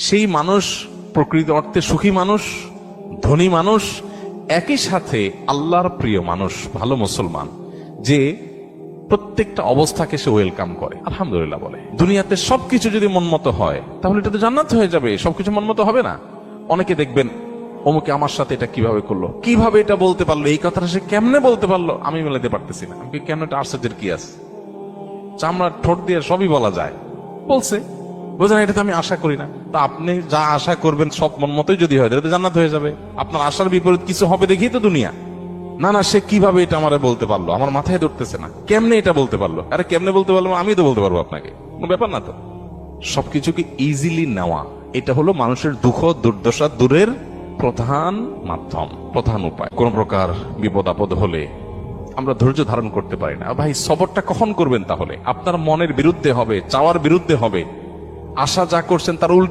সেই মানুষ প্রকৃত অর্থে সুখী মানুষ, ধনী মানুষ, একই সাথে আল্লাহর প্রিয় মানুষ, ভালো মুসলমান, যে প্রত্যেকটা অবস্থাকে সে ওয়েলকাম করে, আলহামদুলিল্লাহ বলে। দুনিয়াতে সবকিছু যদি মনমতো হয় তাহলে এটা তো জান্নাত হয়ে যাবে। সবকিছু মনমতো হবে না। অনেকে দেখবেন অমুকে আমার সাথে এটা কিভাবে করলো, কিভাবে এটা বলতে পারলো, এই কথাটা সে কেমনে বলতে পারলো, আমি মেলাতে পারতেছি না। আমি কেন, এটা আশ্চর্যের কি আছে? চামড়া ঠোঁট দিয়ে সবই বলা যায়, বলছে, বোঝেন, এটা তো আমি আশা করি না। তা আপনি যা আশা করবেন সব মন মতোই যদি হয় তাহলে তো জান্নাত হয়ে যাবে। আপনার আশার বিপরীত কিছু হবে দেখেই তো দুনিয়া। না না, সে কিভাবে এটা আমারে বলতে পারলো, আমার মাথায় ধরতেছে না, কেমনে এটা বলতে পারলো। আরে কেমনে বলতে পারলো, আমি তো বলতে পারবো আপনাকে, কোনো ব্যাপার না তো। সবকিছুকে ইজিলি নেওয়া, এটা হলো মানুষের দুঃখ দুর্দশা দূরের প্রধান মাধ্যম, প্রধান উপায়। কোন প্রকার বিপদ আপদ হলে আমরা ধৈর্য ধারণ করতে পারি না। ভাই, সবরটা কখন করবেন? তাহলে আপনার মনের বিরুদ্ধে হবে, চাওয়ার বিরুদ্ধে হবে, আশা যা করছেন তার উল্টো